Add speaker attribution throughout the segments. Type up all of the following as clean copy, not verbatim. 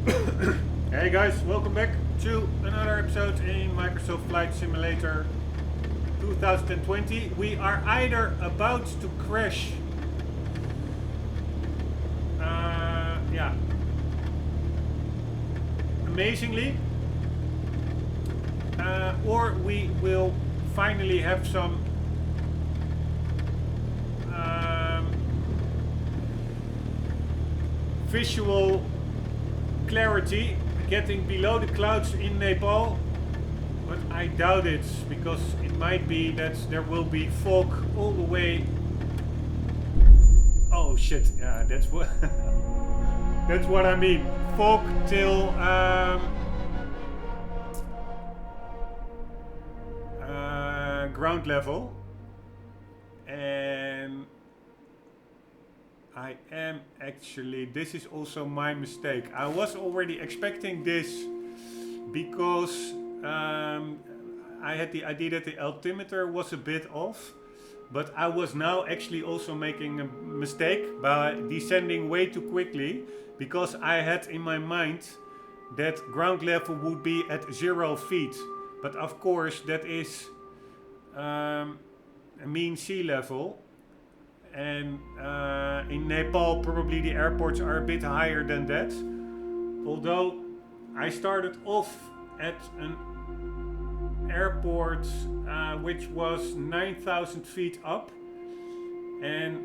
Speaker 1: Hey guys, welcome back to another episode in Microsoft Flight Simulator 2020. We are either about to crash, yeah, amazingly, or we will finally have some visual clarity, getting below the clouds in Nepal, but I doubt it, because it might be that there will be fog all the way. Oh shit, yeah, that's what that's what I mean. Fog till ground level, and I am actually, this is also my mistake. I was already expecting this because I had the idea that the altimeter was a bit off, but I was now actually also making a mistake by descending way too quickly, because I had in my mind that ground level would be at 0 feet, but of course that is a mean sea level. And in Nepal probably the airports are a bit higher than that, although I started off at an airport which was 9,000 feet up, and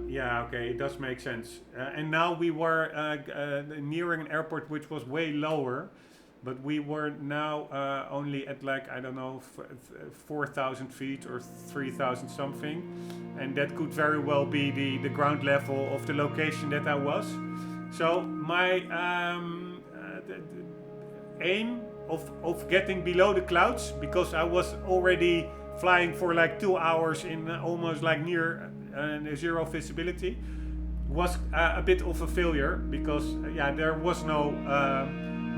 Speaker 1: yeah, okay, it does make sense, and now we were nearing an airport which was way lower, but we were now only at, like, I don't know, 4,000 feet or 3,000 something. And that could very well be the ground level of the location that I was. So my the aim of getting below the clouds, because I was already flying for like 2 hours in almost like near zero visibility, was a bit of a failure, because yeah, there was no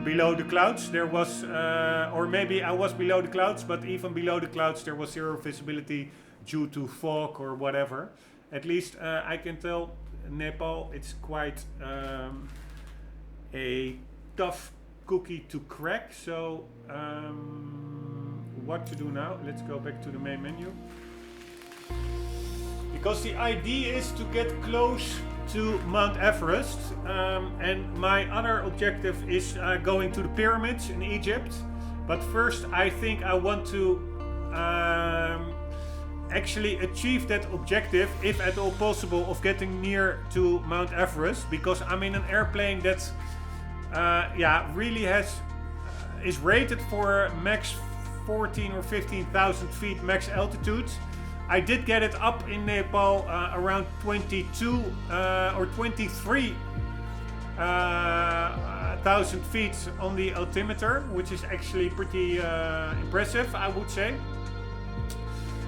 Speaker 1: below the clouds. There was, or maybe I was below the clouds, but even below the clouds there was zero visibility due to fog or whatever. At least I can tell Nepal, it's quite a tough cookie to crack. So what to do now? Let's go back to the main menu, because the idea is to get close to Mount Everest, and my other objective is going to the pyramids in Egypt. But first I think I want to actually achieve that objective, if at all possible, of getting near to Mount Everest, because I'm in an airplane that yeah, really is rated for max 14 or 15,000 feet max altitude. I did get it up in Nepal around 22 or 23,000 feet on the altimeter, which is actually pretty impressive, I would say.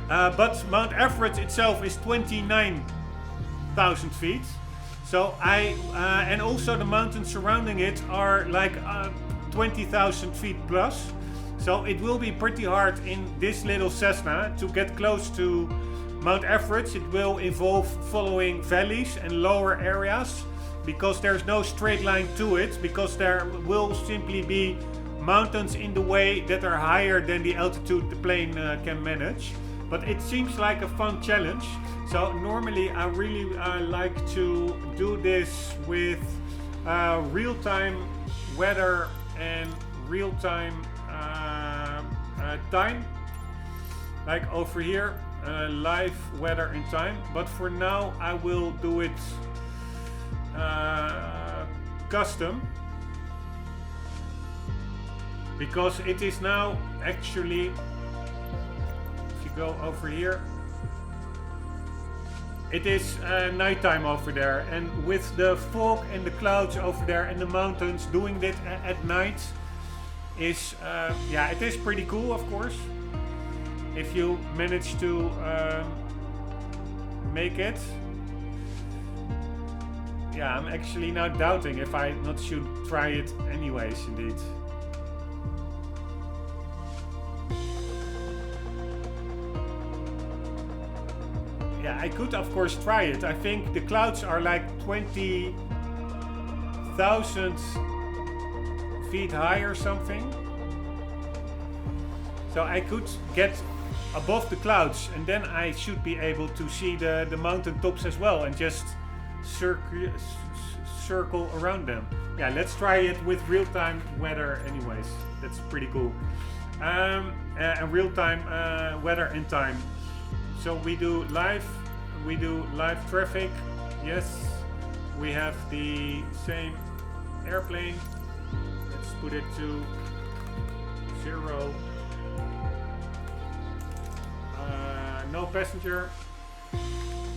Speaker 1: But Mount Everest itself is 29,000 feet. So and also the mountains surrounding it are like 20,000 feet plus. So it will be pretty hard in this little Cessna to get close to Mount Everest. It will involve following valleys and lower areas, because there's no straight line to it, because there will simply be mountains in the way that are higher than the altitude the plane can manage. But it seems like a fun challenge. So normally I really like to do this with real-time weather and real-time time, like over here, live weather in time. But for now I will do it custom, because it is now actually, if you go over here, it is nighttime over there, and with the fog and the clouds over there and the mountains, doing that at night is yeah, it is pretty cool, of course, if you manage to make it. Yeah, I'm actually now doubting if I not should try it anyways, indeed. Yeah, I could of course try it. I think the clouds are like 20,000 feet high or something. So I could get above the clouds and then I should be able to see the mountain tops as well and just circle around them. Yeah, let's try it with real-time weather anyways. That's pretty cool. And real-time weather and time. So we do live traffic. Yes, we have the same airplane. Let's put it to 0. No passenger.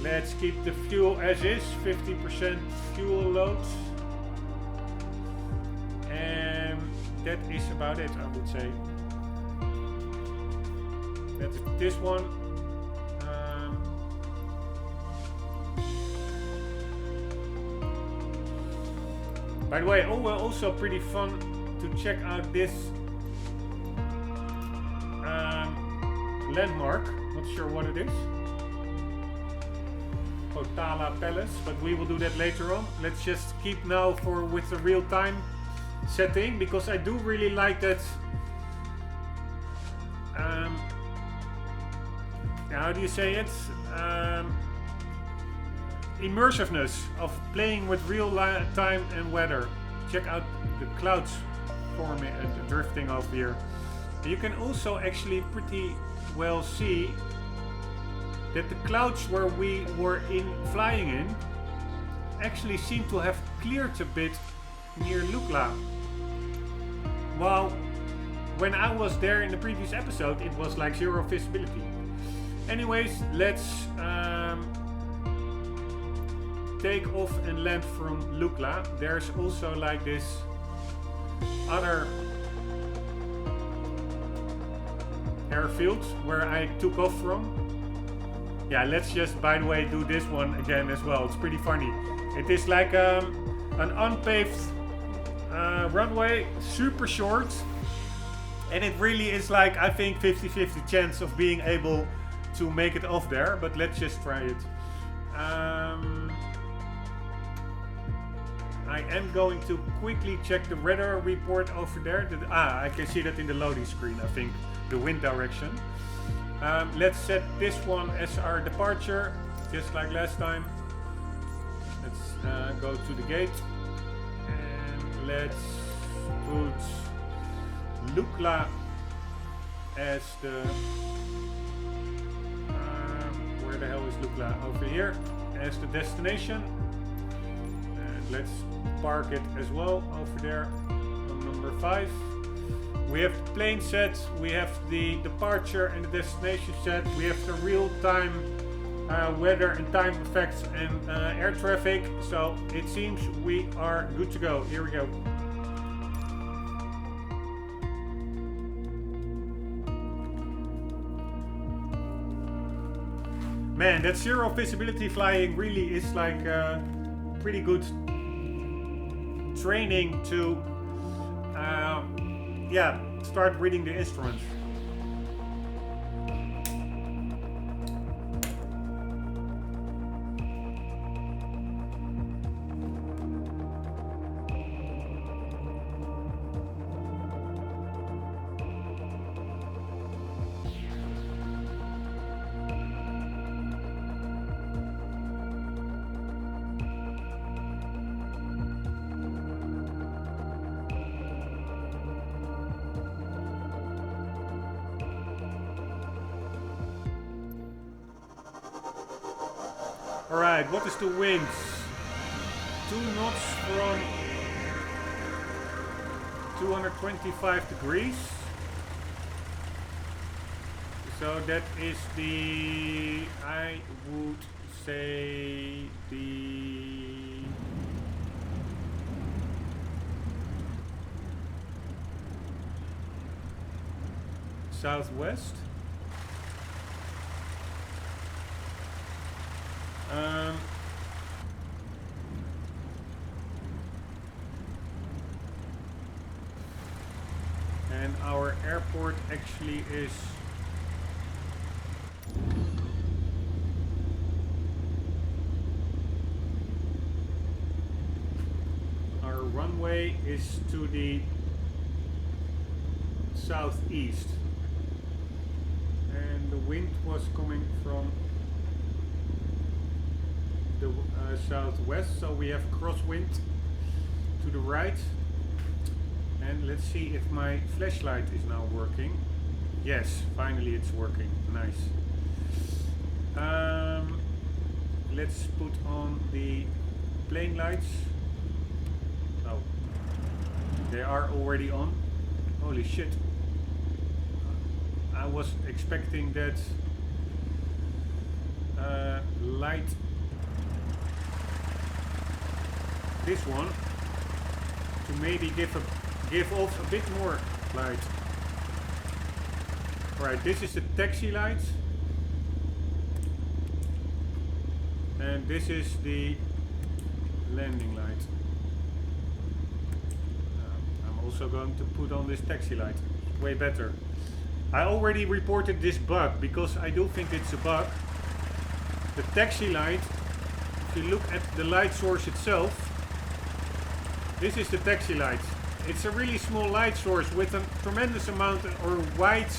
Speaker 1: Let's keep the fuel as is, 50% fuel load. And that is about it, I would say. That's this one. By the way, also pretty fun to check out this landmark. Not sure what it is. Potala Palace, but we will do that later on. Let's just keep now with the real time setting because I do really like that. How do you say it? Immersiveness of playing with real time and weather. Check out the clouds forming and drifting over here. You can also actually pretty well see that the clouds where we were flying in actually seem to have cleared a bit near Lukla. While when I was there in the previous episode it was like 0 visibility. Anyways, let's take off and land from Lukla. There's also like this other airfield where I took off from. Yeah, let's just, by the way, do this one again as well. It's pretty funny. It is like an unpaved runway, super short. And it really is like, I think, 50-50 chance of being able to make it off there. But let's just try it. I am going to quickly check the weather report over there. I can see that in the loading screen, I think. The wind direction. Let's set this one as our departure, just like last time. Let's go to the gate and let's put Lukla as the where the hell is Lukla? Over here as the destination. And let's park it as well over there on number 5. We have the plane set, we have the departure and the destination set, we have the real-time weather and time effects and air traffic. So it seems we are good to go. Here we go. Man, that 0 visibility flying really is like pretty good training to start reading the instruments. Alright, what is the wind? 2 knots from 225 degrees. So that is the, I would say, the southwest. And our airport actually is runway is to the southeast. And the wind was coming from the southwest, so we have crosswind to the right. And let's see if my flashlight is now working. Yes, finally it's working. Nice. Let's put on the plane lights. Oh, they are already on. Holy shit. I was expecting that light, this one, to maybe give off a bit more light. Right, this is the taxi light. And this is the landing light. I'm also going to put on this taxi light. It's way better. I already reported this bug because I do think it's a bug. The taxi light, if you look at the light source itself, this is the taxi light. It's a really small light source with a tremendous amount or wide,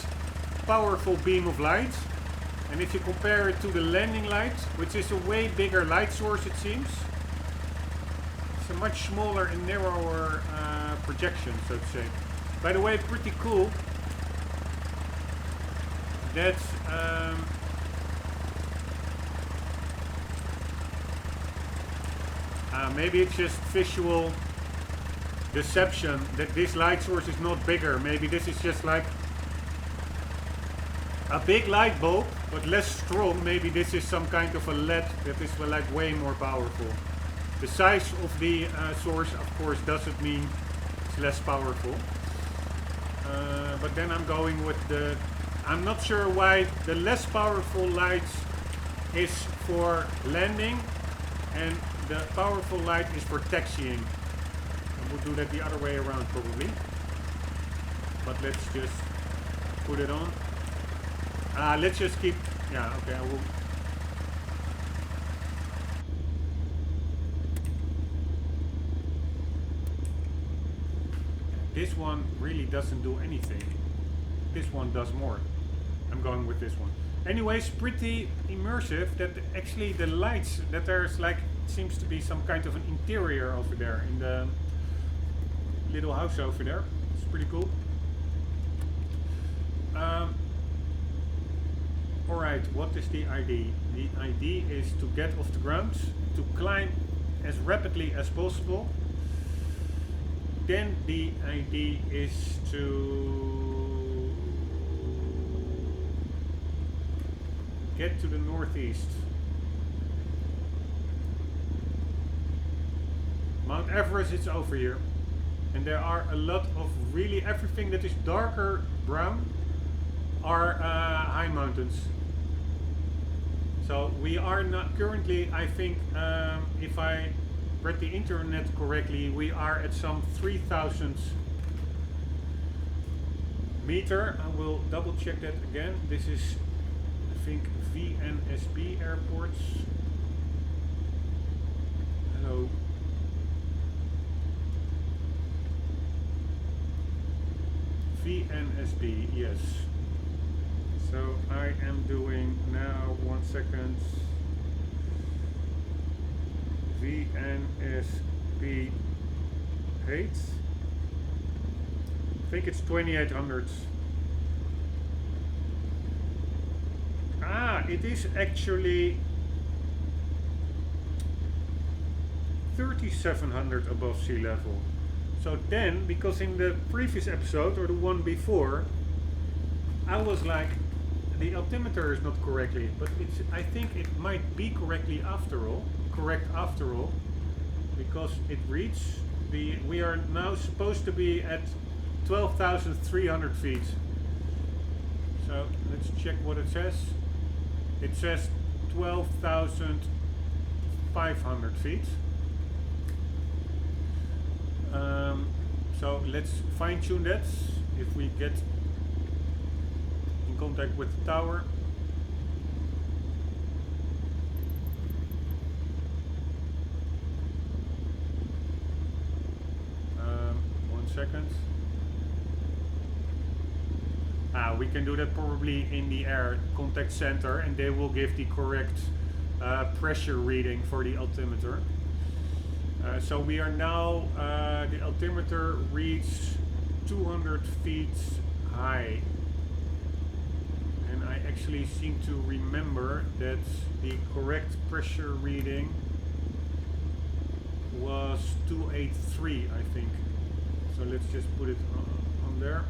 Speaker 1: powerful beam of light. And if you compare it to the landing light, which is a way bigger light source it seems, it's a much smaller and narrower projection, so to say. By the way, pretty cool that maybe it's just visual deception that this light source is not bigger. Maybe this is just like a big light bulb, but less strong. Maybe this is some kind of a LED that is like way more powerful. The size of the source, of course, doesn't mean it's less powerful. But then I'm going with the... I'm not sure why the less powerful light is for landing and the powerful light is for taxiing. And we'll do that the other way around probably. But let's just put it on. Let's just keep... Yeah, okay, I will... This one really doesn't do anything. This one does more. I'm going with this one. Anyways, pretty immersive that actually the lights, that there's like, seems to be some kind of an interior over there in the little house over there. It's pretty cool. Alright, what is the idea? The idea is to get off the ground, to climb as rapidly as possible. Then the idea is to get to the northeast. Mount Everest is over here. And there are a lot of really everything that is darker brown are high mountains. So we are not currently, I think, if I read the internet correctly, we are at some 3,000 meter. I will double check that again. This is, I think, VNSB airports. Hello. VNSB, yes. So I am doing now, 1 second. VNSB 8. I think it's 2800. It is actually 3700 above sea level. So then, because in the previous episode, or the one before, I was like, the altimeter is not correctly, but it's, I think it might be correct after all, because it reads the, we are now supposed to be at 12,300 feet. So let's check what it says. It says 12,500 feet. So let's fine tune that if we get in contact with the tower. second. We can do that probably in the air contact center, and they will give the correct pressure reading for the altimeter. So we are now, the altimeter reads 200 feet high. And I actually seem to remember that the correct pressure reading was 283, I think. So let's just put it on there.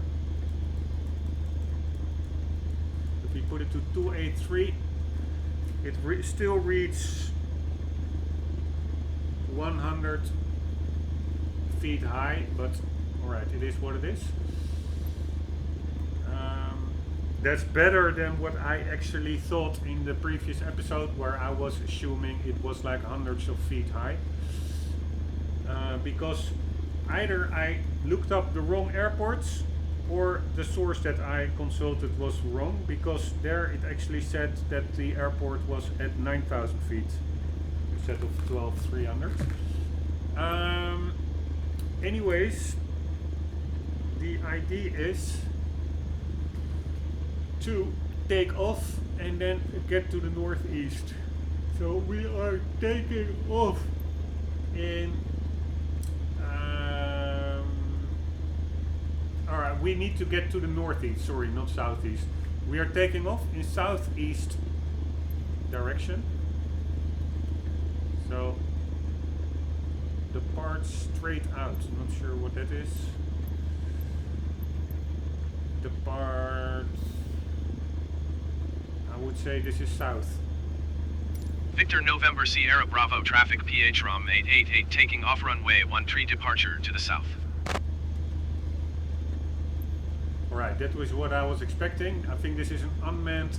Speaker 1: If we put it to 283, it still reads 100 feet high, but alright, it is what it is. That's better than what I actually thought in the previous episode, where I was assuming it was like hundreds of feet high. Because either I looked up the wrong airports, or the source that I consulted was wrong, because there it actually said that the airport was at 9,000 feet instead of 12,300. Anyways, the idea is to take off and then get to the northeast. So we are taking off in alright, we need to get to the northeast, sorry, not southeast. We are taking off in southeast direction. So depart straight out, not sure what that is. Depart, I would say this is south.
Speaker 2: Victor November Sierra Bravo traffic PH ROM 888 taking off runway 13 departure to the south.
Speaker 1: Alright, that was what I was expecting. I think this is an unmanned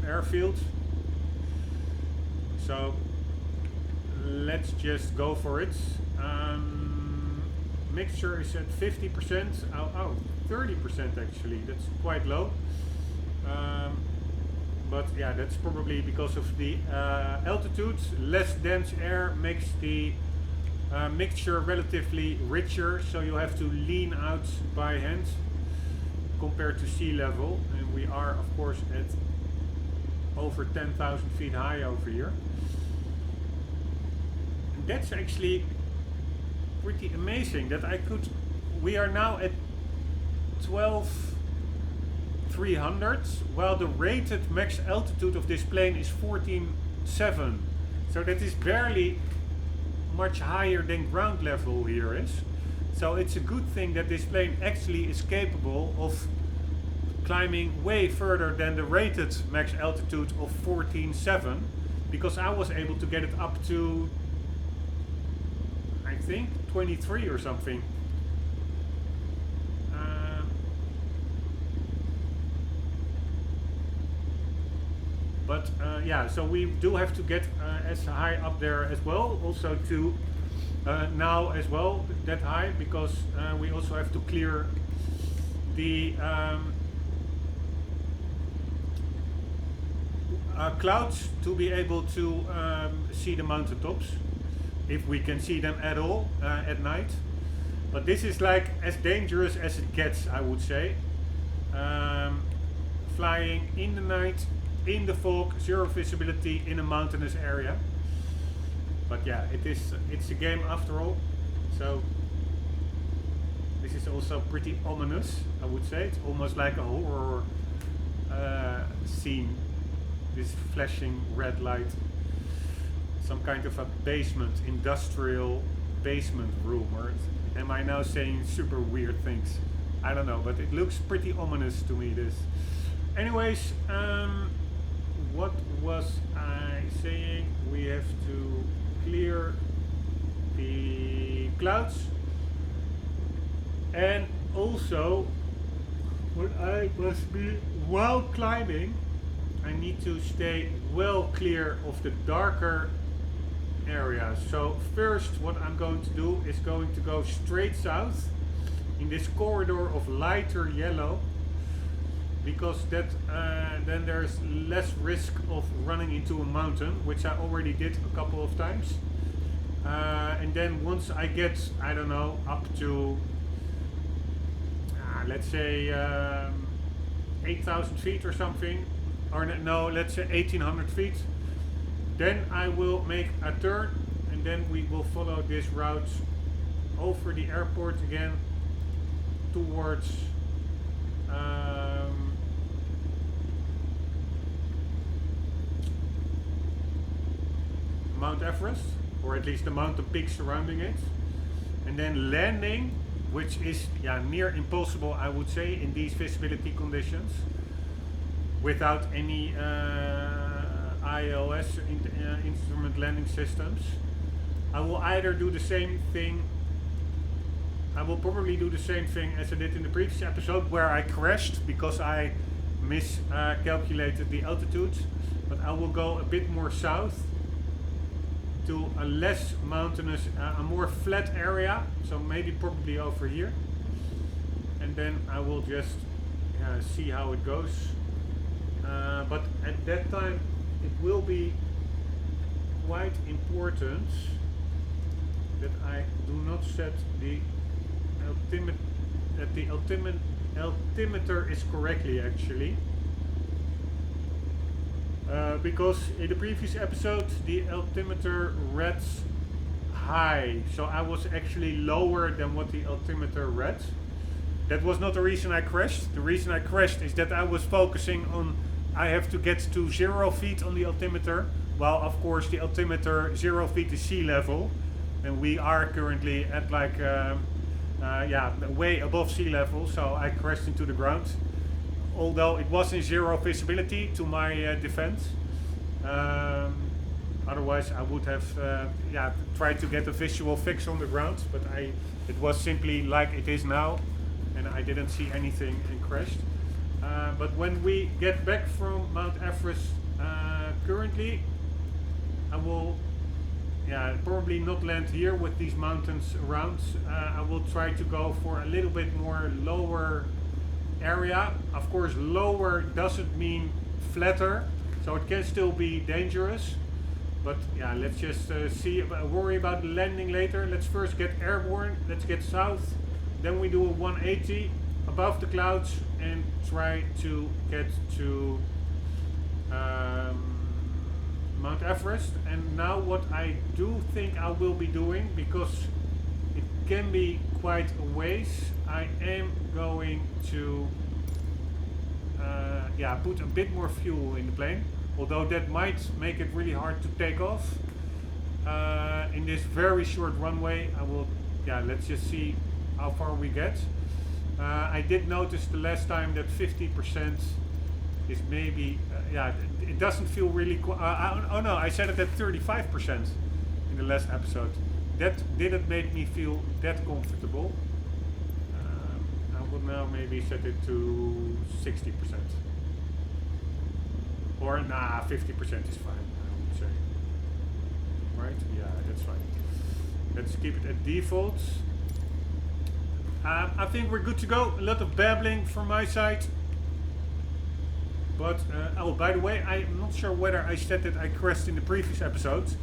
Speaker 1: airfield. So let's just go for it. Mixture is at 50%. Oh, 30% actually. That's quite low. But yeah, that's probably because of the altitude. Less dense air makes the mixture relatively richer, so you have to lean out by hand compared to sea level, and we are of course at over 10,000 feet high over here. And that's actually pretty amazing that we are now at 12,300, while the rated max altitude of this plane is 14,700, so that is barely much higher than ground level here is. So it's a good thing that this plane actually is capable of climbing way further than the rated max altitude of 14,700, because I was able to get it up to, I think, 23 or something. But yeah, so we do have to get as high up there as well, also to now as well that high, because we also have to clear the clouds to be able to see the mountaintops, if we can see them at all at night. But this is like as dangerous as it gets, I would say. Flying in the night, in the fog, zero visibility in a mountainous area. But yeah, it's a game after all. So this is also pretty ominous, I would say. It's almost like a horror scene. This flashing red light. Some kind of a basement, industrial basement room. Or am I now saying super weird things? I don't know, but it looks pretty ominous to me, this. Anyways, what was I saying? We have to clear the clouds, and also what I must be while climbing, I need to stay well clear of the darker areas. So first what I'm going to do is going to go straight south in this corridor of lighter yellow, because that then there's less risk of running into a mountain, which I already did a couple of times. And then once I get, I don't know, up to, let's say 8,000 feet or something, or no, let's say 1,800 feet, then I will make a turn, and then we will follow this route over the airport again towards Mount Everest, or at least the mountain peaks surrounding it, and then landing, which is near impossible, I would say, in these visibility conditions without any ILS instrument landing systems. I will either do the same thing, I will probably do the same thing as I did in the previous episode where I crashed because I miscalculated the altitude, but I will go a bit more south to a less mountainous, a more flat area, so maybe probably over here, and then I will just see how it goes. But at that time it will be quite important that I do not set the altimeter is correctly, actually. Because in the previous episode the altimeter read high, so I was actually lower than what the altimeter read. That was not the reason I crashed. The reason I crashed is that I was focusing on I have to get to 0 feet on the altimeter, while of course the altimeter 0 feet is sea level, and we are currently at like way above sea level, so I crashed into the ground. Although it was in 0 visibility, to my defense. Otherwise I would have tried to get a visual fix on the ground, but it was simply like it is now, and I didn't see anything and crashed. But when we get back from Mount Everest, currently I will probably not land here with these mountains around. I will try to go for a little bit more lower area. Of course, lower doesn't mean flatter, so it can still be dangerous. But let's just worry about the landing later. Let's first get airborne, let's get south, then we do a 180 above the clouds and try to get to Mount Everest. And now what I do think I will be doing, because it can be quite a ways, I am going to put a bit more fuel in the plane, although that might make it really hard to take off in this very short runway. I will, let's just see how far we get. I did notice the last time that 50% is maybe, it doesn't feel really, oh no, I said it at 35% in the last episode. That didn't make me feel that comfortable. I will now maybe set it to 60%. Or 50% is fine, I would say. Right? Yeah, that's fine. Let's keep it at default. I think we're good to go. A lot of babbling from my side. But, by the way, I'm not sure whether I said that I crashed in the previous episodes.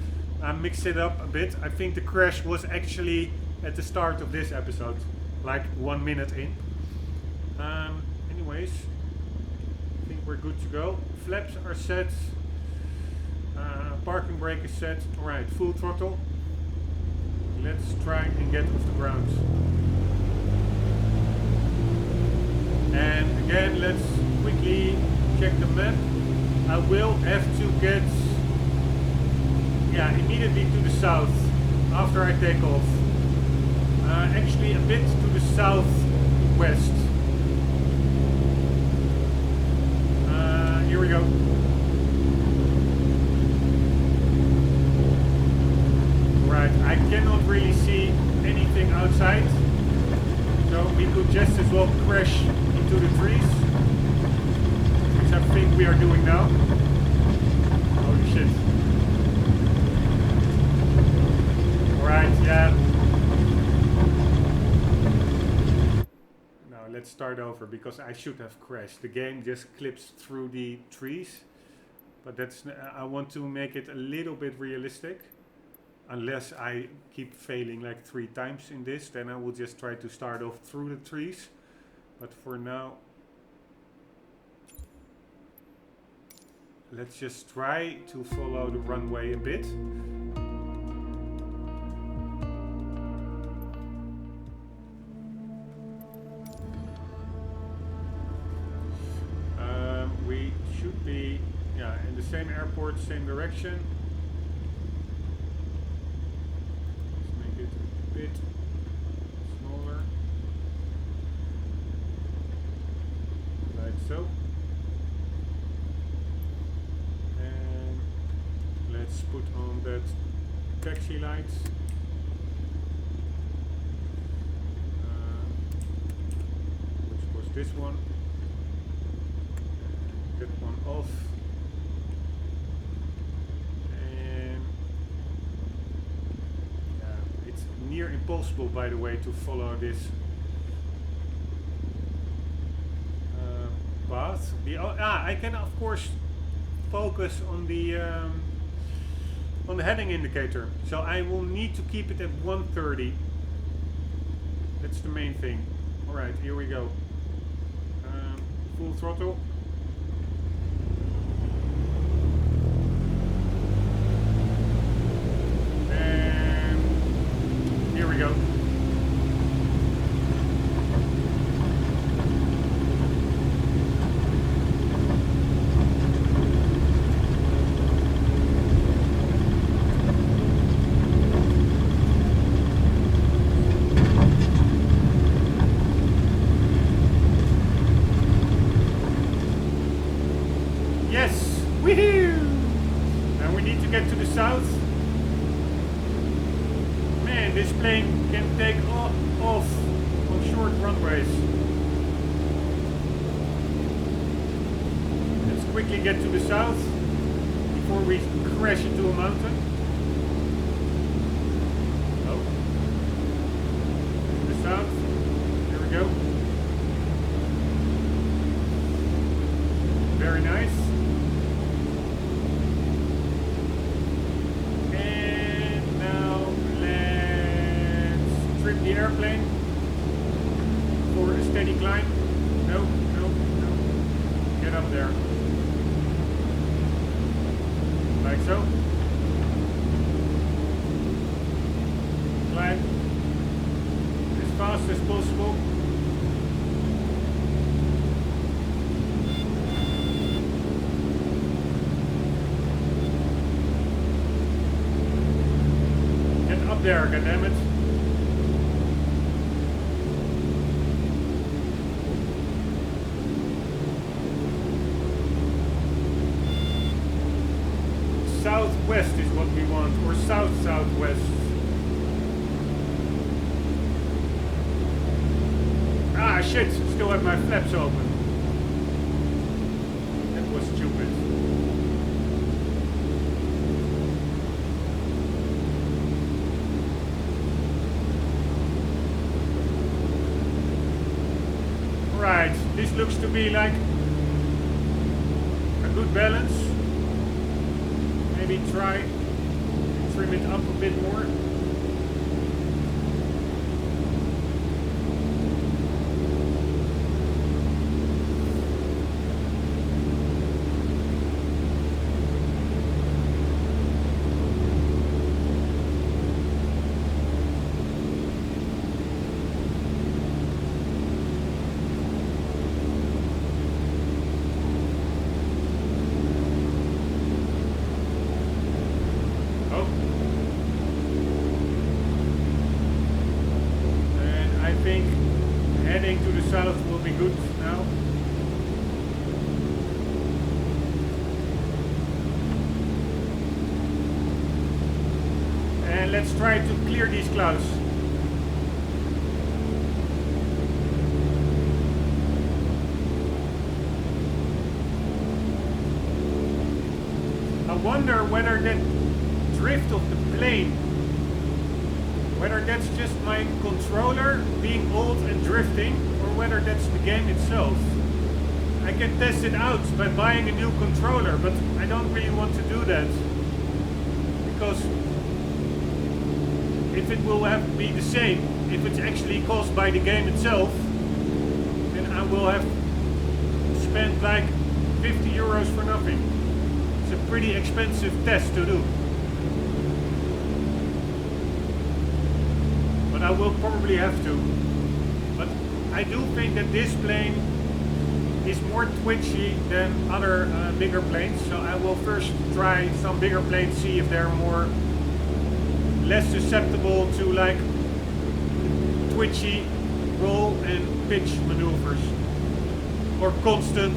Speaker 1: I mixed it up a bit. I think the crash was actually at the start of this episode, like 1 minute in. Anyways, I think we're good to go. Flaps are set. Parking brake is set. Alright, full throttle. Let's try and get off the ground. And again, let's quickly check the map. I will have to get immediately to the south after I take off. Actually a bit to the southwest. Here we go. Right, I cannot really see anything outside, so we could just as well crash into the trees, which I think we are doing now. Holy shit. Alright, Now let's start over, because I should have crashed. The game just clips through the trees, but that's, I want to make it a little bit realistic. unless I keep failing like 3 times in this, then I will just try to start off through the trees. But for now, let's just try to follow the runway a bit. We should be, yeah, in the same airport, same direction. Let's make it a bit smaller, like so. And let's put on that taxi lights. Which was this one. Get one off, and yeah, it's near impossible, by the way, to follow this path. I can of course focus on the heading indicator, so I will need to keep it at 130. That's the main thing. All right, here we go. Full throttle. Here we go. Yes! Woohoo! Now we need to get to the south. Man, this plane can take off on short runways. Let's quickly get to the south before we crash into a mountain. Oh. To the south. Here we go. Very nice. The airplane for a steady climb. No. Get up there. Like so. Climb as fast as possible. Get up there, goddammit. Southwest is what we want, or southwest. Ah shit, still have my flaps open. That was stupid. Right, this looks to be like a good balance. Maybe try to trim it up a bit more. South will be good now. And let's try to clear these clouds. I wonder whether that drift of the plane, whether that's just my controller being old and drifting, or whether that's the game itself. I can test it out by buying a new controller, but I don't really want to do that, because if it will have be the same, if it's actually caused by the game itself, then I will have spent like 50 euros for nothing. It's a pretty expensive test to do. But I will probably have to. But I do think that this plane is more twitchy than other bigger planes, so I will first try some bigger planes, see if they're less susceptible to like twitchy roll and pitch maneuvers or constant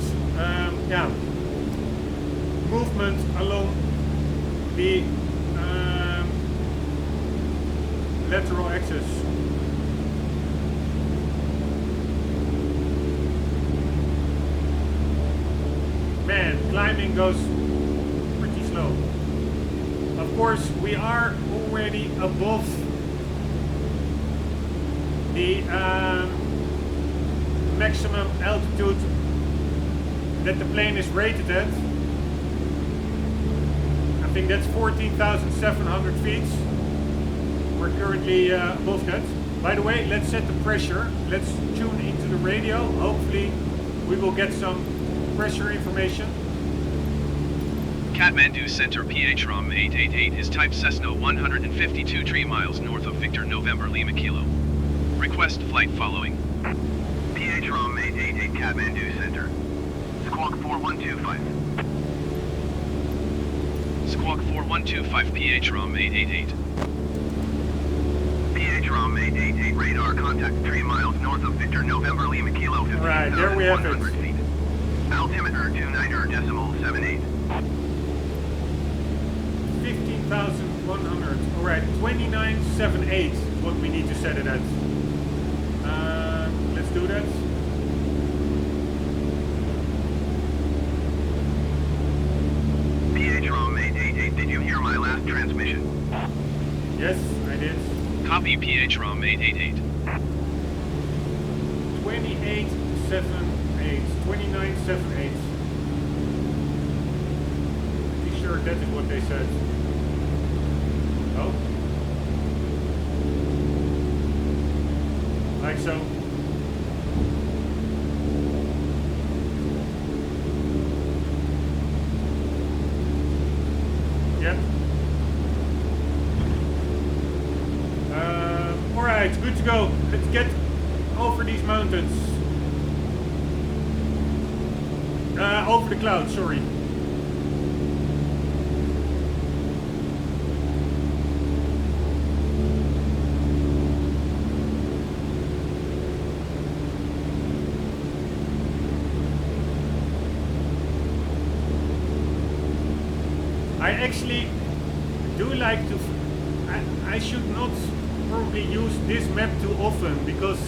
Speaker 1: movement along the lateral axis. Man, climbing goes pretty slow. Of course, we are already above the maximum altitude that the plane is rated at. I think that's 14,700 feet. We're currently above that. By the way, let's set the pressure. Let's tune into the radio. Hopefully we will get some pressure information.
Speaker 2: Kathmandu Center PHROM 888 is type Cessna 152 3 miles north of Victor November Lima Kilo. Request flight following. PHROM 888 Kathmandu Center. Squawk 4125. Squawk 4125 PHROM 888. PHROM 888 radar contact 3 miles north of Victor November Lima Kilo 15,100
Speaker 1: right, there we have it.
Speaker 2: feet. Altimeter 29.78.
Speaker 1: 15,100. Alright, 2978 is what we need to set it at. Let's do that.
Speaker 2: PHROM 888, did you hear my last transmission?
Speaker 1: Yes, I did.
Speaker 2: Copy PHROM 888.
Speaker 1: 2878. 2978. Pretty sure that is what they said. Oh. Like so. Yep. Alright, good to go. Let's get over these mountains. Over the clouds, sorry. I actually do like to... I should not probably use this map too often because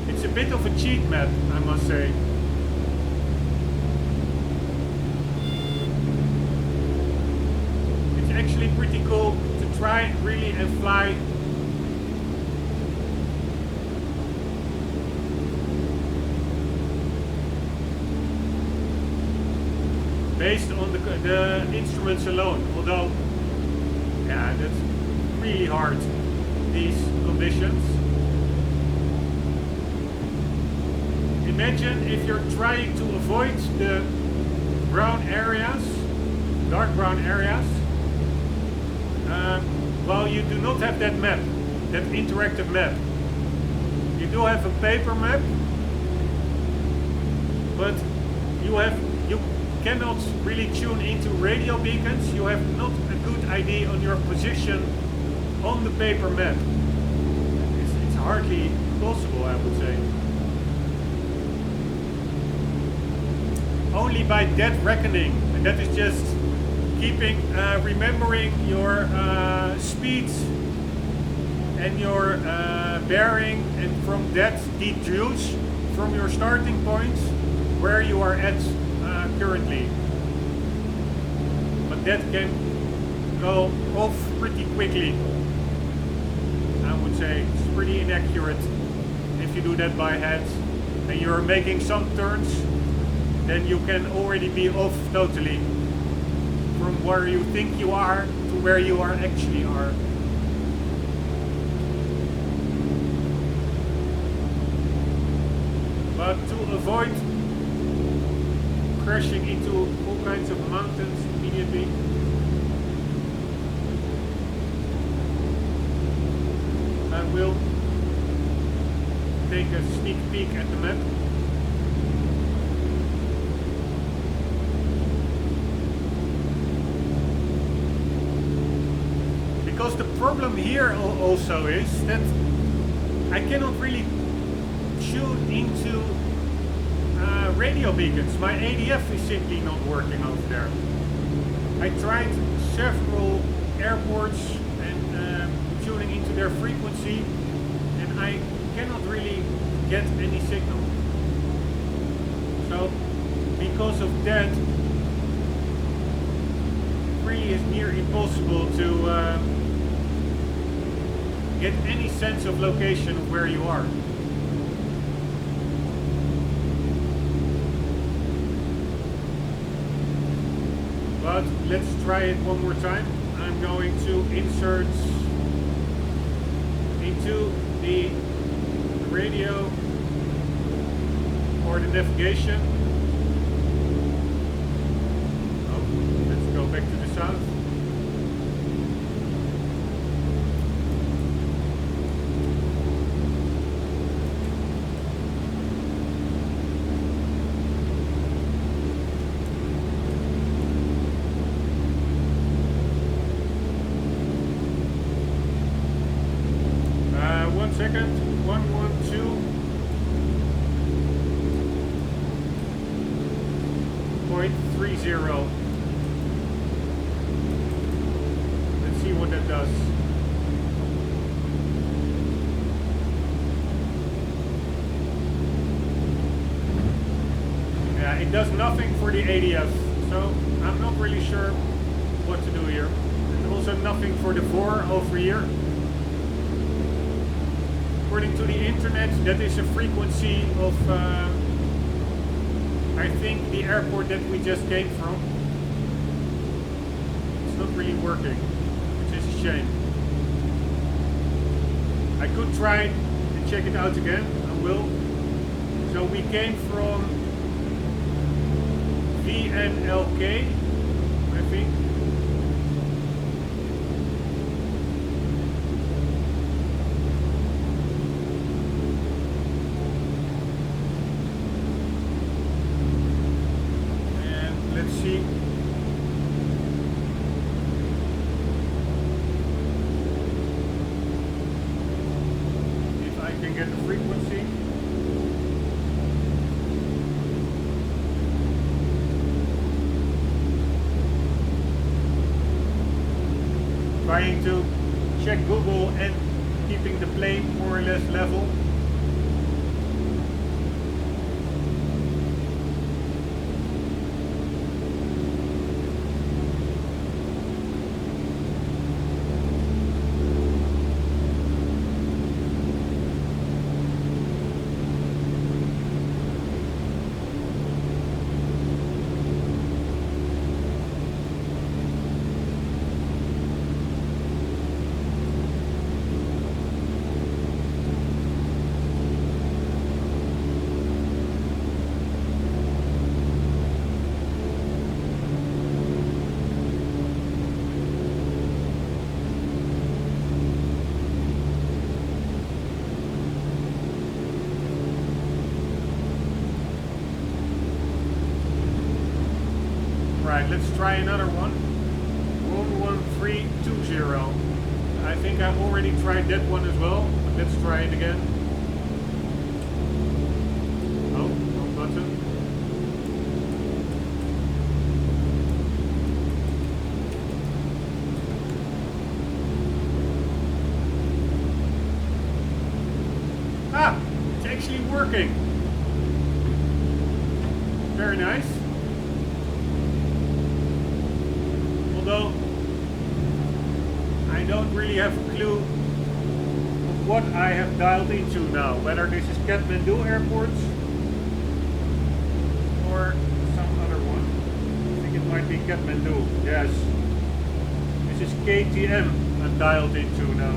Speaker 1: it's a bit of a cheat map, I must say. It's actually pretty cool to try really and fly based on the instruments alone, although yeah, that's really hard, these conditions. Imagine if you're trying to avoid the brown areas, dark brown areas, well, you do not have that map, that interactive map. You do have a paper map, but you cannot really tune into radio beacons. You have not a good idea on your position on the paper map. It's hardly possible, I would say. Only by dead reckoning, and that is just keeping, remembering your speeds and your bearing, and from that deduce from your starting point where you are at currently. But that can go off pretty quickly. I would say it's pretty inaccurate if you do that by hand and you're making some turns, then you can already be off totally from where you think you are to where you are actually are. avoid crashing into all kinds of mountains immediately. I will take a sneak peek at the map. Because the problem here also is that I cannot really tune into radio beacons. My ADF is simply not working over there. I tried several airports and tuning into their frequency, and I cannot really get any signal. So because of that, it really is near impossible to get any sense of location of where you are. But let's try it one more time. I'm going to insert into the radio or the navigation. Oh, let's go back to the south. Second, 112.30. Let's see what that does. Yeah, it does nothing for the ADF, so I'm not really sure what to do here. And also nothing for the VOR over here. According to the internet, that is a frequency of, I think, the airport that we just came from. It's not really working, which is a shame. I could try and check it out again, I will. So we came from VNLK, I think. Trying to check Google and keeping the plane more or less level. Right, let's try another one. 11320. I think I already tried that one as well, but let's try it again. Oh, wrong button. Ah, it's actually working. Very nice. Although I don't really have a clue of what I have dialed into now, whether this is Kathmandu Airport or some other one. I think it might be Kathmandu, yes. This is KTM I'm dialed into now.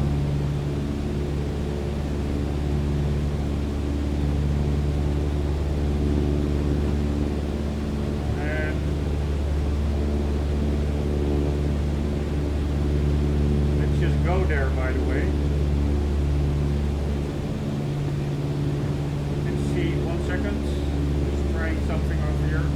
Speaker 1: there, by the way. Let's see, 1 second. Just trying something over here.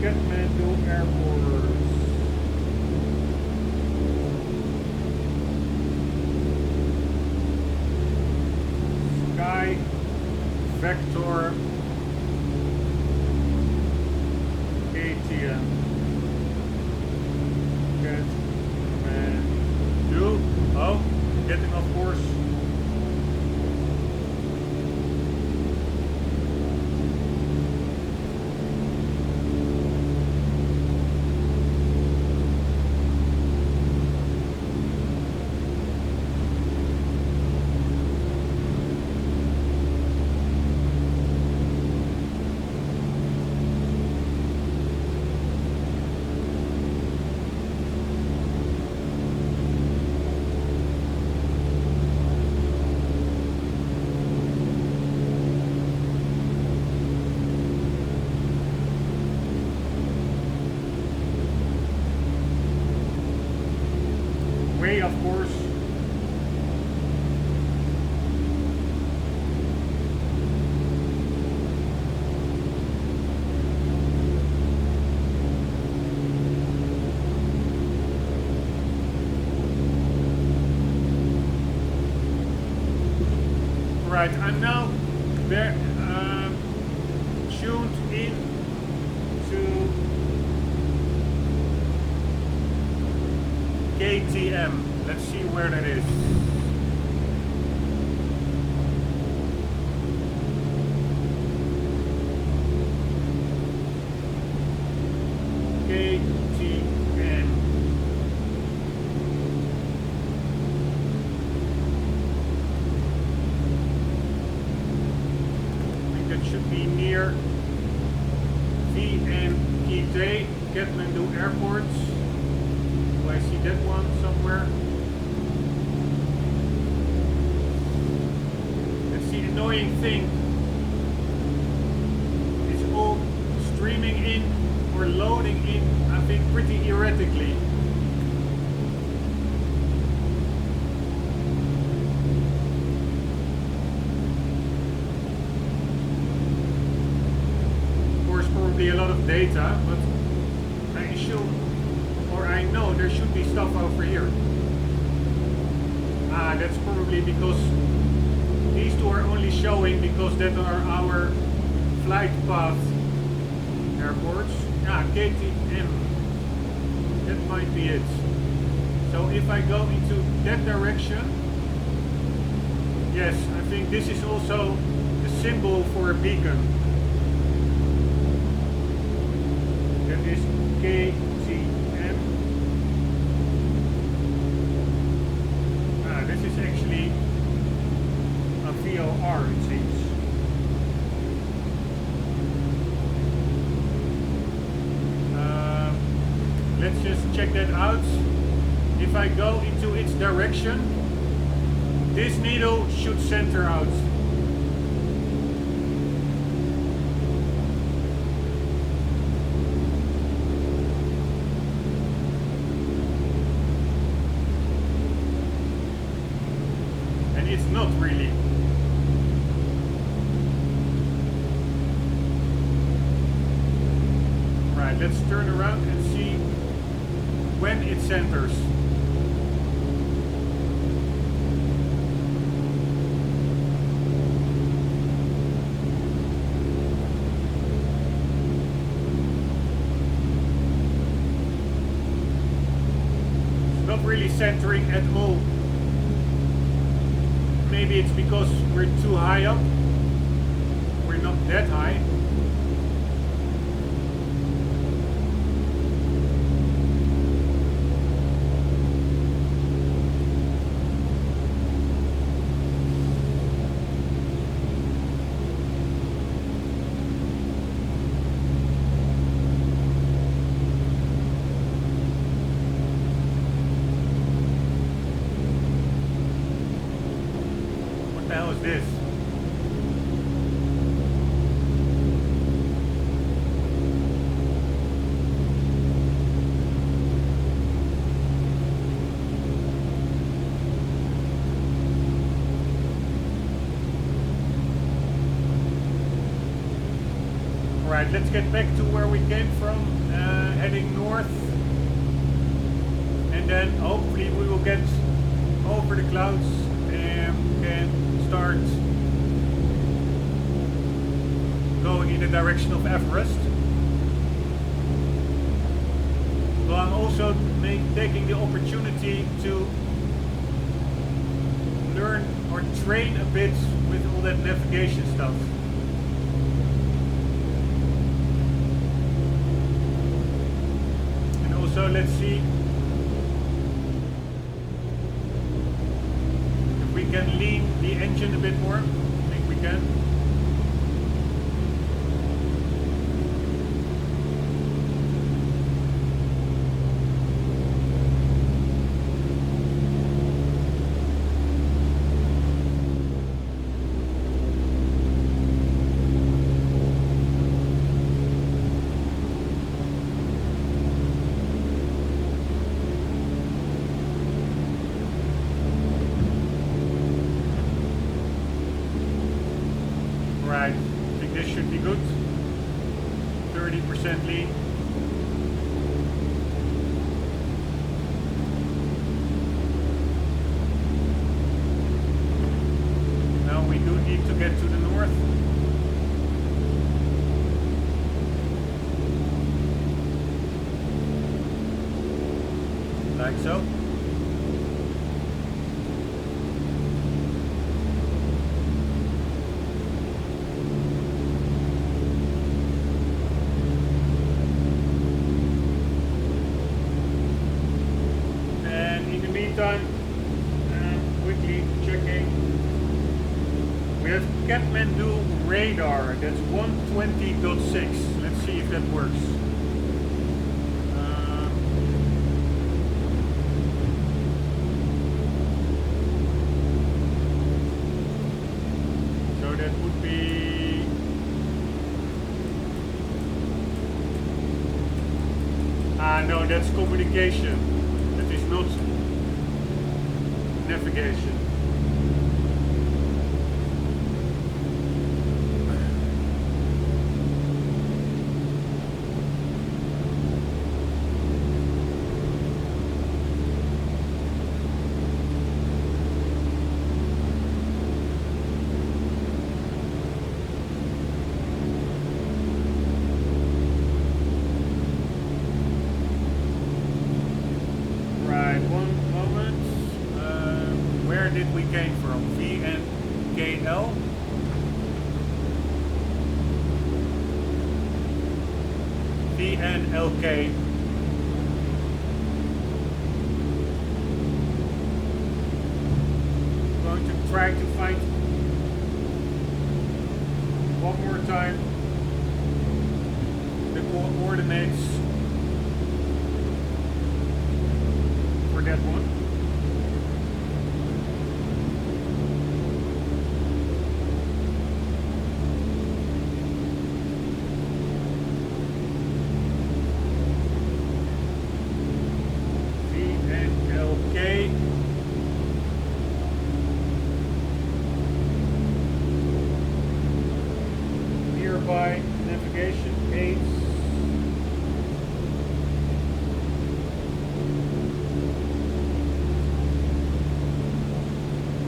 Speaker 1: Kathmandu Airport. Sky Vector ATM. Kathmandu. Oh, getting off course. Way, of course. Right, I'm now there, tuned in to KTM. Let's see where that is. KTM. I think that should be near VNKT, Kathmandu Airport. Do I see that one somewhere? That's the annoying thing. It's all streaming in or loading in, I think, pretty erratically. Of course, probably a lot of data, but I assume, or I know there should be stuff over here. Ah, that's probably because these two are only showing because that are our flight path airports. Ah, KTM. That might be it. So if I go into that direction, yes, I think this is also the symbol for a beacon. That is KTM. Ah, this is actually a VOR, it seems. Let's just check that out. If I go into its direction, this needle should center out. And it's not really. Right, let's turn around and see when it centers. It's not really centering at all. Maybe it's because we're too high up. We're not that high. What the hell is this? Right, let's get back to where we came from, heading north. And then hopefully we will get over the clouds and can start going in the direction of Everest. Well, I'm also taking the opportunity to learn or train a bit with all that navigation stuff. And also let's see if we can lean the engine a bit more. I think we can. Right, I think this should be good. 30% lean. Now we do need to get to the north. Like so. Quickly checking. We have Kathmandu radar, that's 120.6. Let's see if that works. So that would be no, that's communication. That is not navigation. Right, one moment. Where did we came from? VNKL? VNLK. I'm going to try to find one more time the coordinates for that one. VNLK. Nearby navigation aids.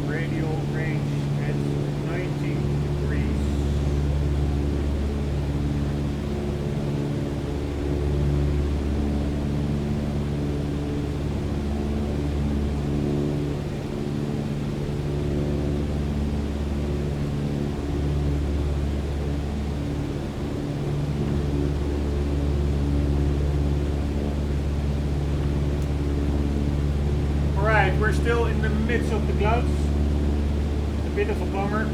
Speaker 1: Radial range at 90 degrees. Alright, we're still in the midst of the clouds. A bit of a bummer.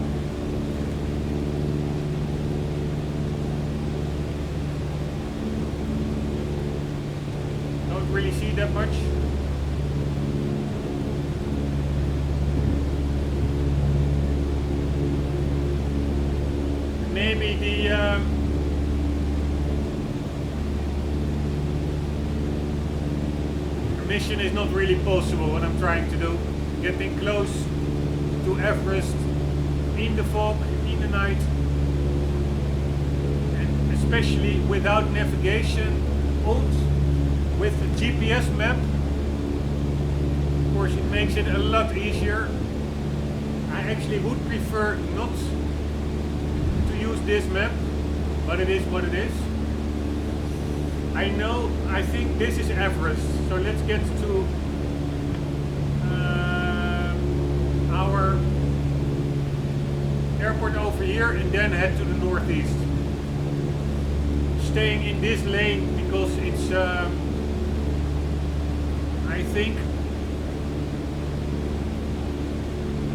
Speaker 1: Don't really see that much. Maybe the mission is not really possible. What I'm trying to do, getting close to Everest in the fog, in the night, and especially without navigation, Alt with a GPS map. Of course, it makes it a lot easier. I actually would prefer not to use this map, but it is what it is. I think this is Everest, so let's get to our airport over here and then head to the northeast. Staying in this lane because it's, I think,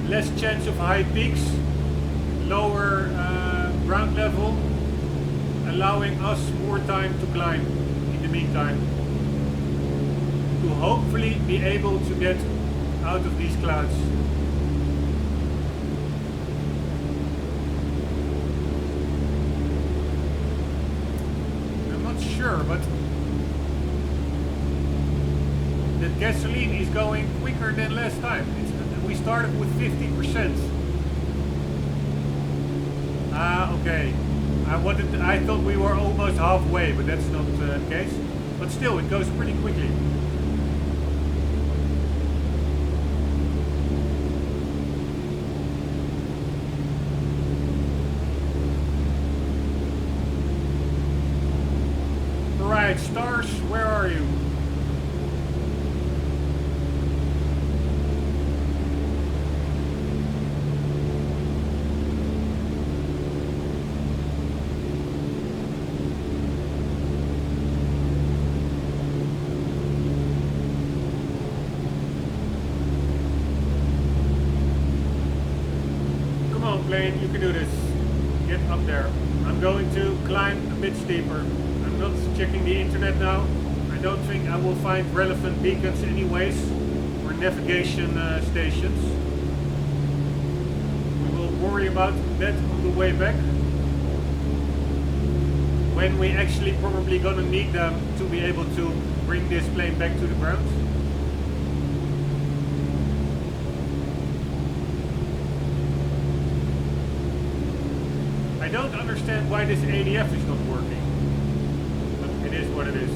Speaker 1: less chance of high peaks, lower ground level, allowing us more time to climb in the meantime, to hopefully be able to get out of these clouds. I'm not sure, but the gasoline is going quicker than last time. We started with 50%. Okay. I thought we were almost halfway, but that's not the case. But still, it goes pretty quickly. Alright, stars, where are you? Plane, you can do this. Get up there. I'm going to climb a bit steeper. I'm not checking the internet now. I don't think I will find relevant beacons anyways, or navigation stations. We will worry about that on the way back, when we actually probably gonna need them to be able to bring this plane back to the ground. I don't understand why this ADF is not working, but it is what it is.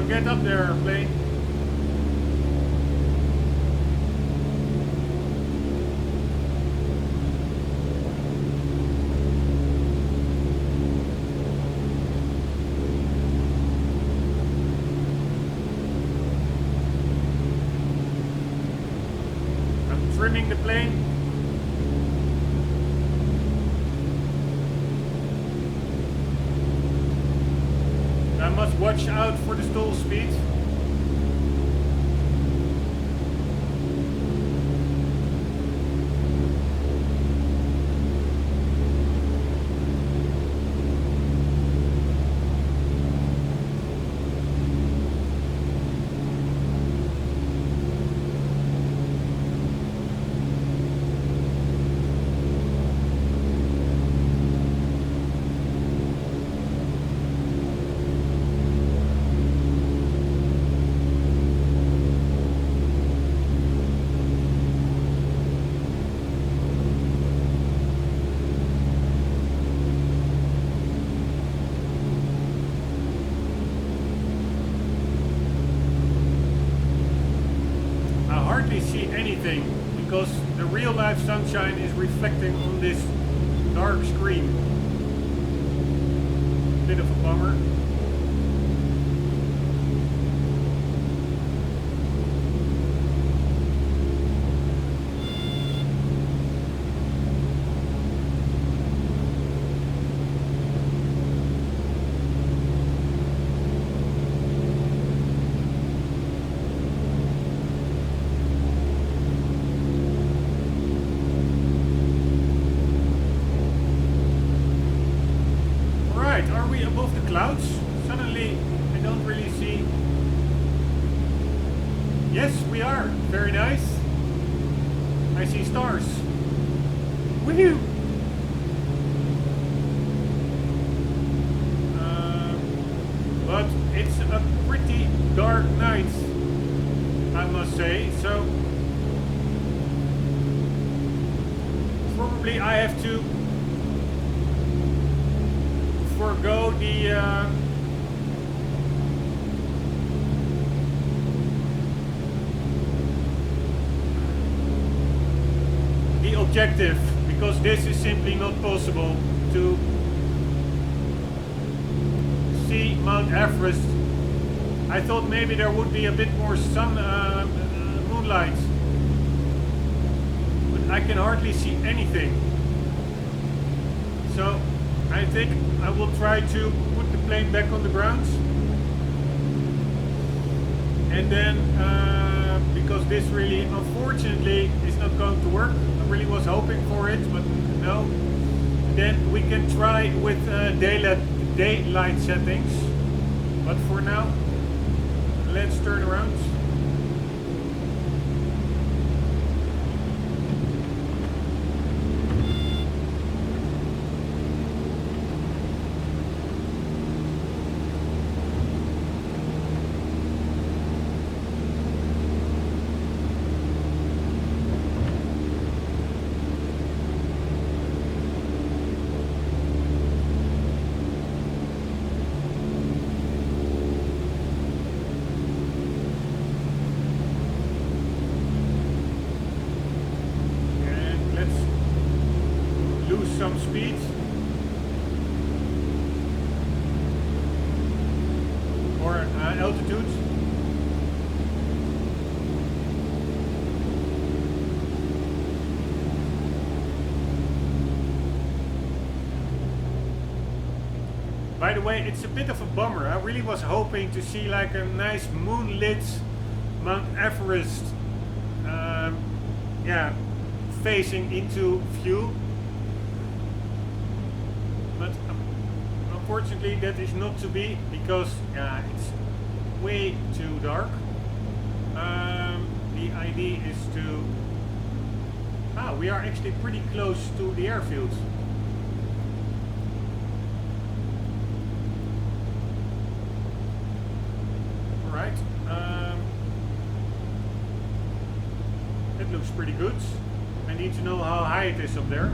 Speaker 1: Get up there, plane. I'm trimming the plane. I must watch out for the stall speed. See anything because the real life sunshine is reflecting on this dark screen. Bit of a bummer. clouds? Suddenly, I don't really see. Yes, we are. Very nice. I see stars. Woohoo! But it's a pretty dark night, I must say. So probably I have to forgo the objective, because this is simply not possible to see Mount Everest. I thought maybe there would be a bit more moonlight, but I can hardly see anything. So I think I will try to put the plane back on the ground, and then because this really unfortunately is not going to work. I really was hoping for it, but no. Then we can try with daylight settings, but for now let's turn around. Some speed. Or altitude. By the way, it's a bit of a bummer. I really was hoping to see like a nice moonlit Mount Everest, yeah, facing into view. But unfortunately that is not to be, because it's way too dark. The idea is to... we are actually pretty close to the airfield. Alright. It looks pretty good. I need to know how high it is up there.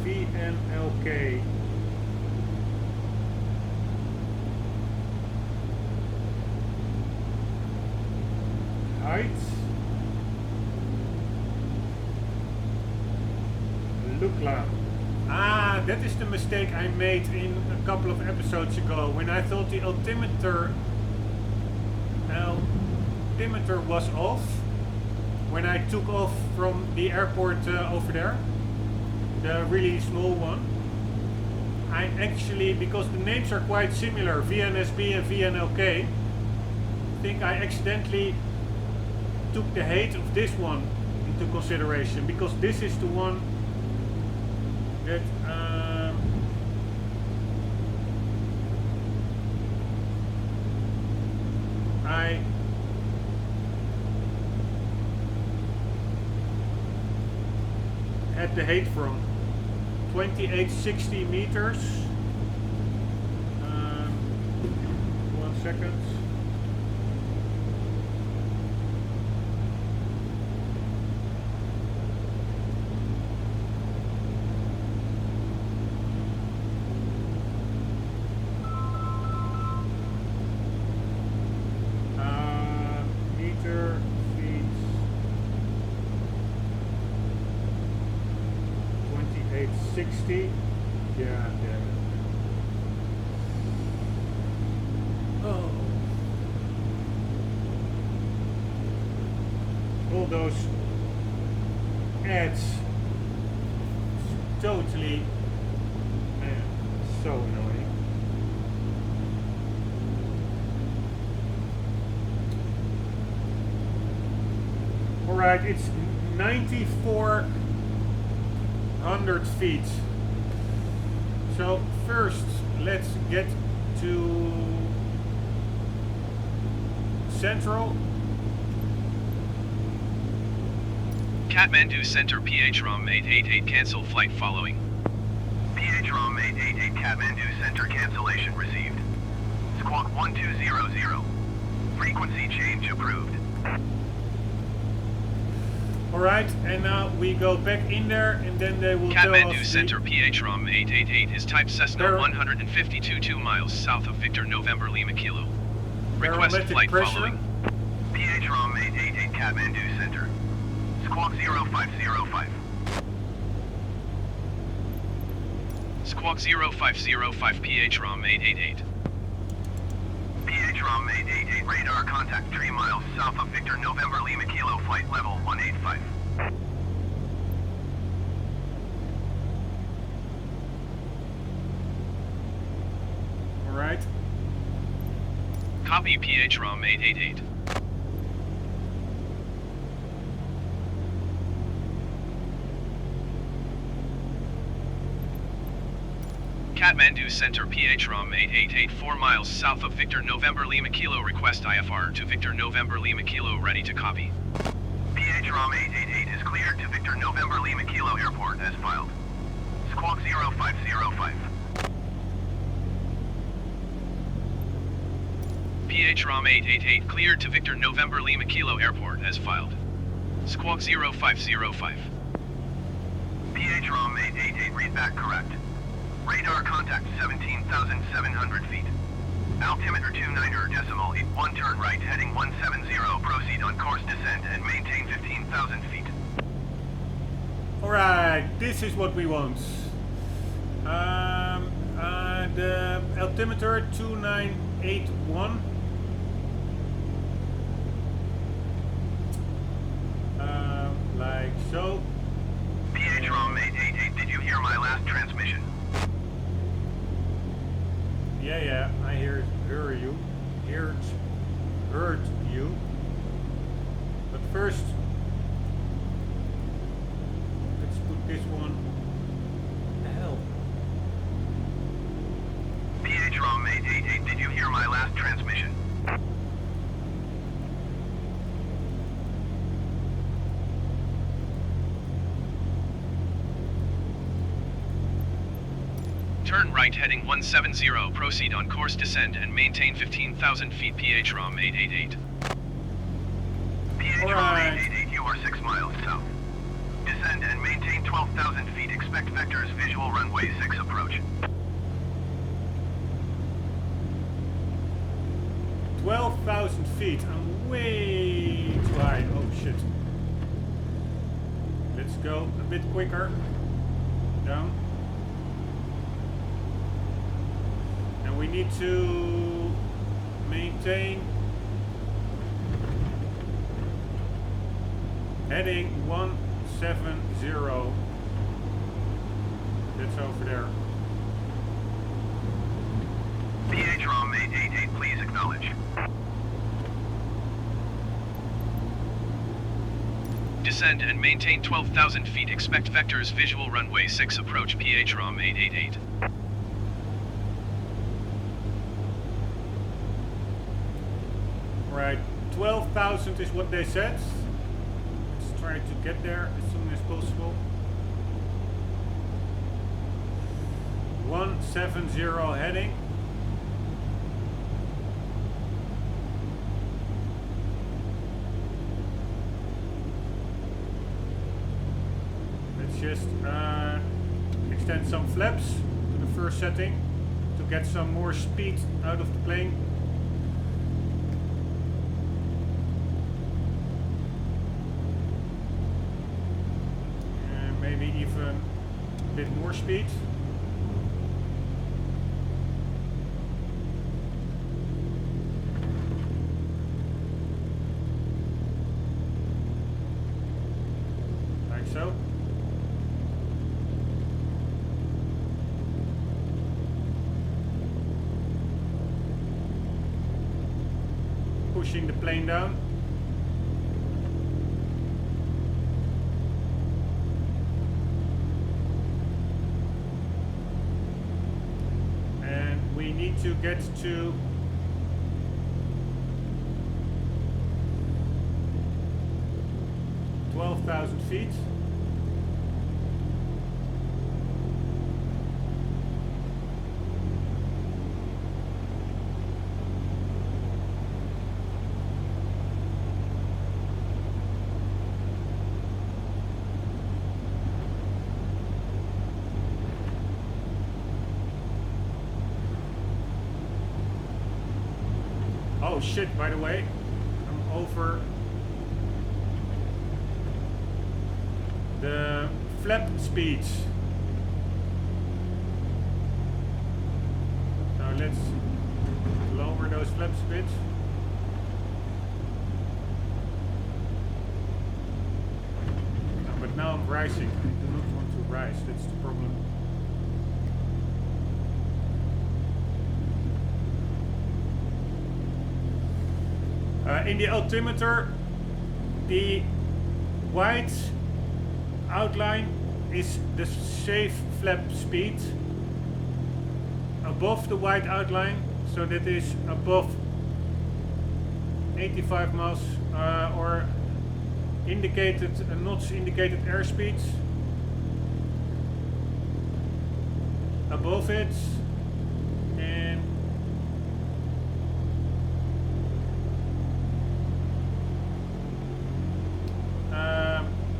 Speaker 1: VNLK. Height. Lukla. That is the mistake I made in a couple of episodes ago, when I thought the altimeter was off when I took off from the airport over there, the really small one. I actually, because the names are quite similar, VNSB and VNLK, I think I accidentally took the height of this one into consideration, because this is the one that I had the height from. 2860 meters. 1 second. Meter, feet. 2860. Yeah. Oh. All those ads. Totally so annoying. Alright, it's 9400 feet. So first, let's get to Central.
Speaker 2: Kathmandu Center PHROM 888 cancel flight following. PHROM 888 Kathmandu Center cancellation received. Squawk 1200. Frequency change approved.
Speaker 1: Alright, and now we go back in there and then they will tell us
Speaker 2: Kathmandu Center PHROM 888 is type Cessna 152 2 miles south of Victor November Lima Kilo. Request
Speaker 1: barometric
Speaker 2: flight
Speaker 1: pressure.
Speaker 2: following. PHROM 888 Kathmandu Center. Squawk 0505. Squawk 0505 PHROM 888. PHROM 888 radar contact 3 miles south of Victor November Lima Kilo flight level 185.
Speaker 1: Alright.
Speaker 2: Copy PHROM 888. Kathmandu Center PHROM 888 4 miles south of Victor November Lima Kilo request IFR to Victor November Lima Kilo ready to copy. PHROM 888 is cleared to Victor November Lima Kilo airport as filed. Squawk 0505. PHROM 888 cleared to Victor November Lima Kilo airport as filed. Squawk 0505. PHROM 888 read back correct. Radar contact 17,700 feet. Altimeter 29.81 turn right heading 170 proceed on course descent and maintain 15,000 feet.
Speaker 1: Alright, this is what we want. The altimeter 2981. Like so.
Speaker 2: PHROM 888, did you hear my last transmission?
Speaker 1: Yeah, I heard you. Heard you. But first, let's put this one. The hell?
Speaker 2: PHROM 888, did you hear my last transmission? Turn right heading 170, proceed on course descend and maintain 15,000 feet PHROM 888. PHROM 888, you are 6 miles south. Descend and maintain 12,000 feet, expect vectors visual runway 6 approach.
Speaker 1: 12,000 feet, I'm way too high, oh shit. Let's go a bit quicker, down. And we need to maintain heading 170. That's over there.
Speaker 2: PHROM 888, please acknowledge. Descend and maintain 12,000 feet, expect vectors visual runway 6 approach PHROM 888.
Speaker 1: Right, 12,000 is what they said. Let's try to get there as soon as possible. 170 heading. Let's just extend some flaps to the first setting to get some more speed out of the plane. Maybe even a bit more speed. Like so. Pushing the plane down. we need to get to 12,000 feet. Oh shit, by the way, I'm over the flap speeds. So let's lower those flap speeds. But now I'm rising. I do not want to rise, that's the problem. In the altimeter, the white outline is the safe flap speed above the white outline, so that is above 85 miles or indicated knots indicated airspeeds. Above it, and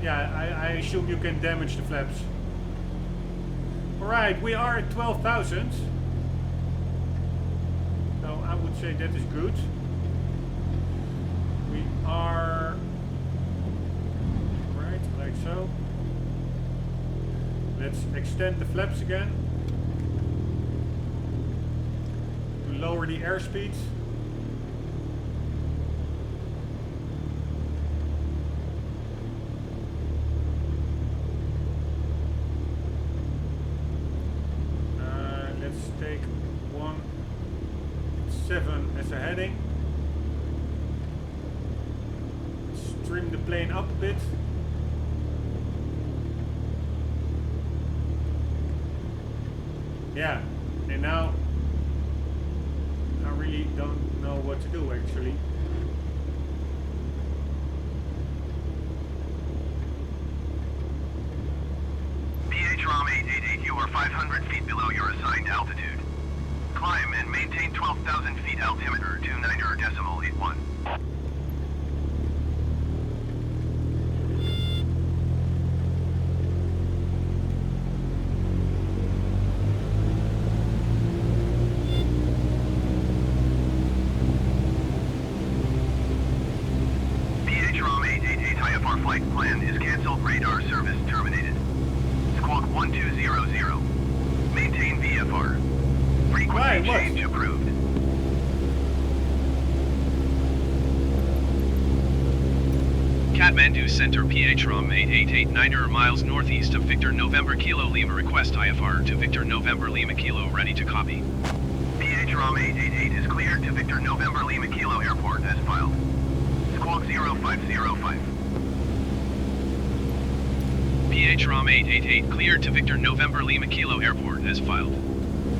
Speaker 1: yeah, I assume you can damage the flaps. Alright, we are at 12,000. So I would say that is good. We are right, like so. Let's extend the flaps again to lower the airspeed. Take 1.7 as a heading. Let's trim the plane up a bit. Yeah, and now I really don't know what to do actually.
Speaker 2: Rombbb 888, you are 500 feet below your assigned altitude. Climb and maintain 12,000 feet altimeter 29.81. Rombbb 888 IFR flight plan is cancelled. Radar service terminated. Squawk 1200. Maintain VFR. Frequency change approved. Kathmandu Center Rombbb 888 9 miles northeast of Victor November Kilo Lima. Request IFR to Victor November Lima Kilo, ready to copy. Rombbb 888 is cleared to Victor November Lima Kilo Airport as filed. Squawk 0505. Rombbb 888 cleared to Victor November Lima Kilo Airport as filed.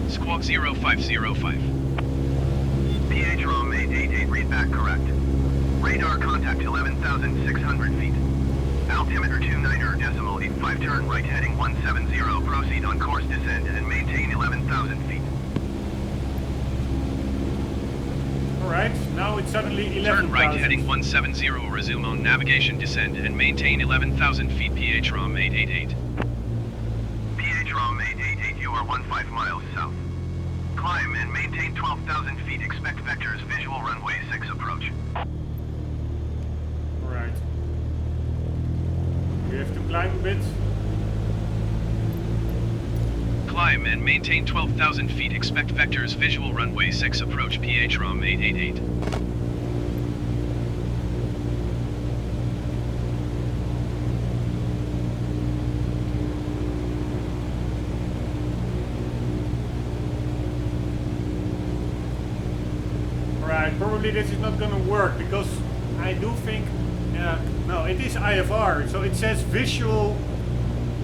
Speaker 2: Squawk 0505. Rombbb 888 read back correct. Radar contact 11,600 feet. Altimeter 29.85, turn right heading 170, proceed on course descend and maintain 11,000 feet.
Speaker 1: Alright, now it's suddenly 11,000.
Speaker 2: Turn right heading 170, resume on navigation descend and maintain 11,000 feet. Rombbb 888. Rombbb 888, you are 15 miles south. Climb and maintain 12,000 feet. Expect vectors visual runway 6 approach.
Speaker 1: Alright. We have to climb a bit.
Speaker 2: Climb and maintain 12,000 feet. Expect vectors visual runway 6 approach. Rombbb 888.
Speaker 1: Alright, probably this is not gonna work because I do think, no, it is IFR, so it says visual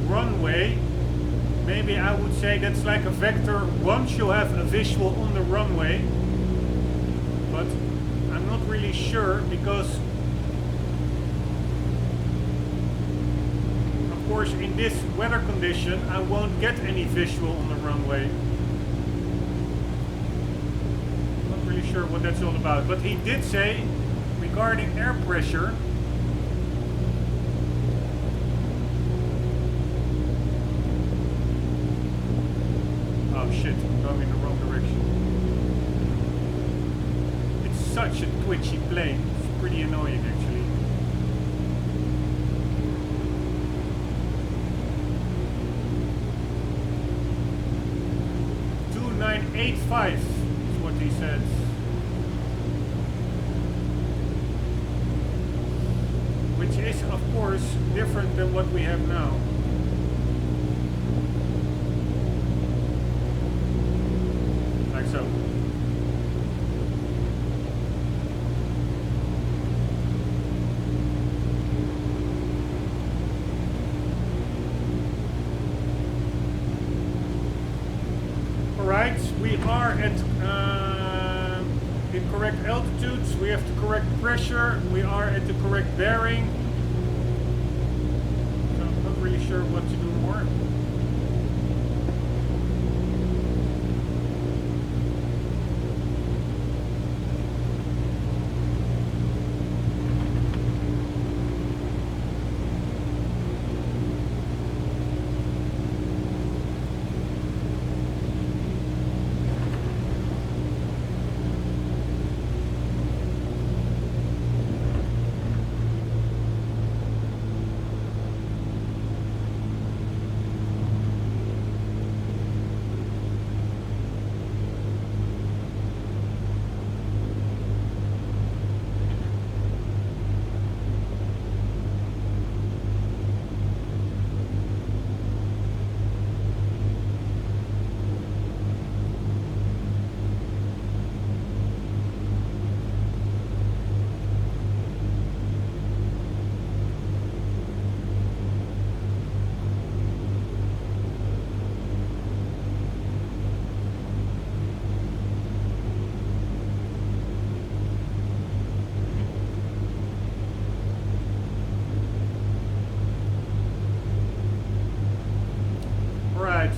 Speaker 1: runway maybe I would say that's like a vector once you have a visual on the runway, but I'm not really sure because of course in this weather condition I won't get any visual on the runway. Not really sure what that's all about, but he did say regarding air pressure, oh shit, I'm going in the wrong direction. It's such a twitchy plane, it's pretty annoying actually. $2985 is what he said. Which is of course different than what we have now. Like so. Alright, we are at the correct altitudes, we have the correct pressure, we are at the correct bearing. So I'm not really sure what to do more.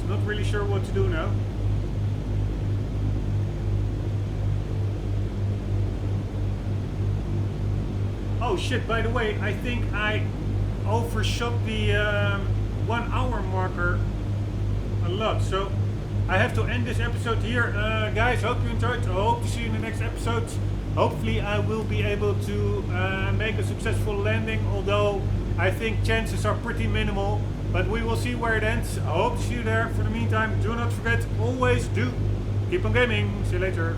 Speaker 1: Not really sure what to do now. Oh shit, by the way, I think I overshot the 1 hour marker a lot. So I have to end this episode here. Guys, hope you enjoyed. I hope to see you in the next episode. Hopefully I will be able to make a successful landing, although I think chances are pretty minimal. But we will see where it ends. I hope to see you there. For the meantime, do not forget, always do keep on gaming. See you later.